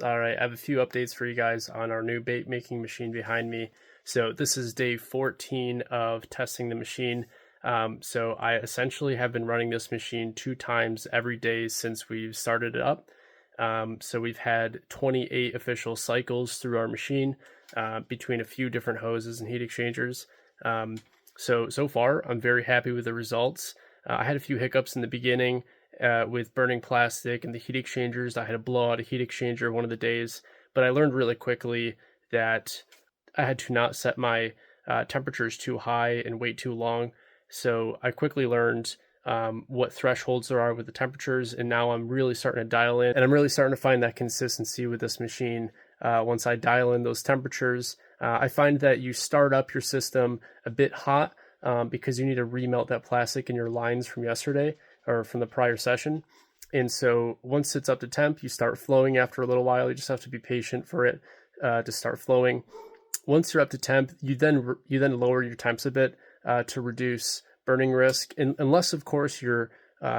All right, I have a few updates for you guys on our new bait making machine behind me. So this is day 14 of testing the machine. So I essentially have been running this machine 2 times every day since we've started it up. So we've had 28 official cycles through our machine between a few different hoses and heat exchangers. So far, I'm very happy with the results. I had a few hiccups in the beginning with burning plastic and the heat exchangers. I had to blow out a heat exchanger one of the days, but I learned really quickly that I had to not set my temperatures too high and wait too long. So I quickly learned what thresholds there are with the temperatures, and now I'm really starting to dial in, and I'm really starting to find that consistency with this machine. Once I dial in those temperatures, I find that you start up your system a bit hot because you need to remelt that plastic in your lines from yesterday or from the prior session. And so once it's up to temp, you start flowing after a little while. You just have to be patient for it to start flowing. Once you're up to temp, you then lower your temps a bit to reduce burning risk. And unless, of course, you're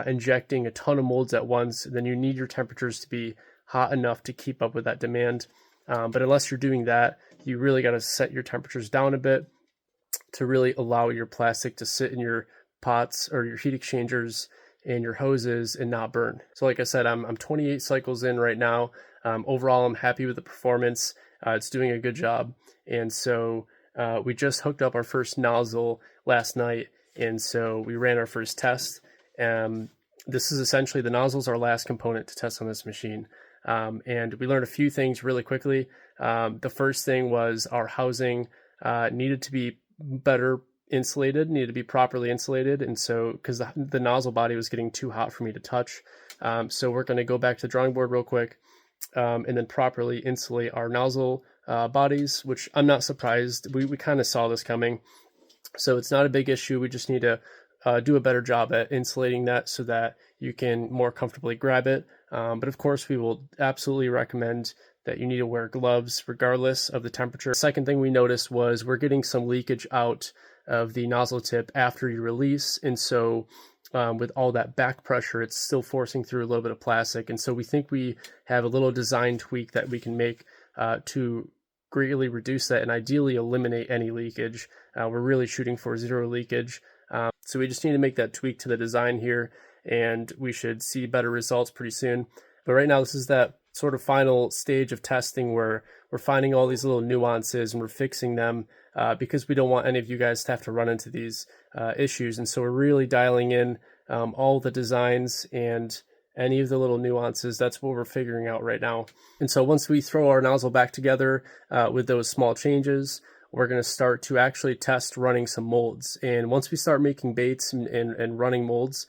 injecting a ton of molds at once, then you need your temperatures to be hot enough to keep up with that demand. But unless you're doing that, you really got to set your temperatures down a bit to really allow your plastic to sit in your pots or your heat exchangers and your hoses and not burn. So like I said, I'm 28 cycles in right now. Overall, I'm happy with the performance. It's doing a good job. And so we just hooked up our first nozzle last night. And so we ran our first test. This is essentially the nozzle's our last component to test on this machine. And we learned a few things really quickly. The first thing was our housing needed to be better insulated, needed to be properly insulated. And so, because the nozzle body was getting too hot for me to touch. So we're going to go back to the drawing board real quick and then properly insulate our nozzle bodies, which I'm not surprised. We kind of saw this coming. So it's not a big issue. We just need to do a better job at insulating that so that you can more comfortably grab it. But of course, we will absolutely recommend that you need to wear gloves regardless of the temperature. The second thing we noticed was we're getting some leakage out of the nozzle tip after you release. And so with all that back pressure, it's still forcing through a little bit of plastic. And so we think we have a little design tweak that we can make to greatly reduce that and ideally eliminate any leakage. We're really shooting for zero leakage. So we just need to make that tweak to the design here, and we should see better results pretty soon. But right now, this is that sort of final stage of testing where we're finding all these little nuances and we're fixing them because we don't want any of you guys to have to run into these issues. And so we're really dialing in all the designs and any of the little nuances. That's what we're figuring out right now. And so once we throw our nozzle back together with those small changes, we're going to start to actually test running some molds. And once we start making baits and running molds,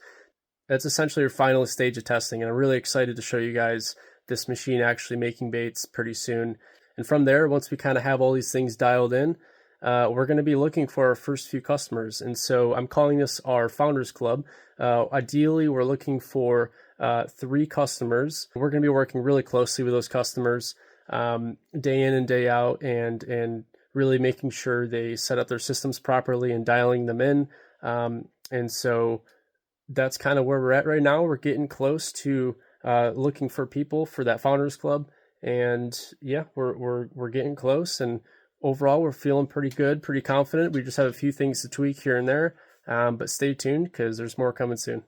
that's essentially your final stage of testing. And I'm really excited to show you guys this machine actually making baits pretty soon. And from there, once we kind of have all these things dialed in, we're going to be looking for our first few customers. And so I'm calling this our Founders Club. Ideally, we're looking for 3 customers. We're going to be working really closely with those customers day in and day out and really making sure they set up their systems properly and dialing them in. And so that's kind of where we're at right now. We're getting close to looking for people for that Founders Club. And yeah, we're getting close. And overall, we're feeling pretty good, pretty confident. We just have a few things to tweak here and there. But stay tuned because there's more coming soon.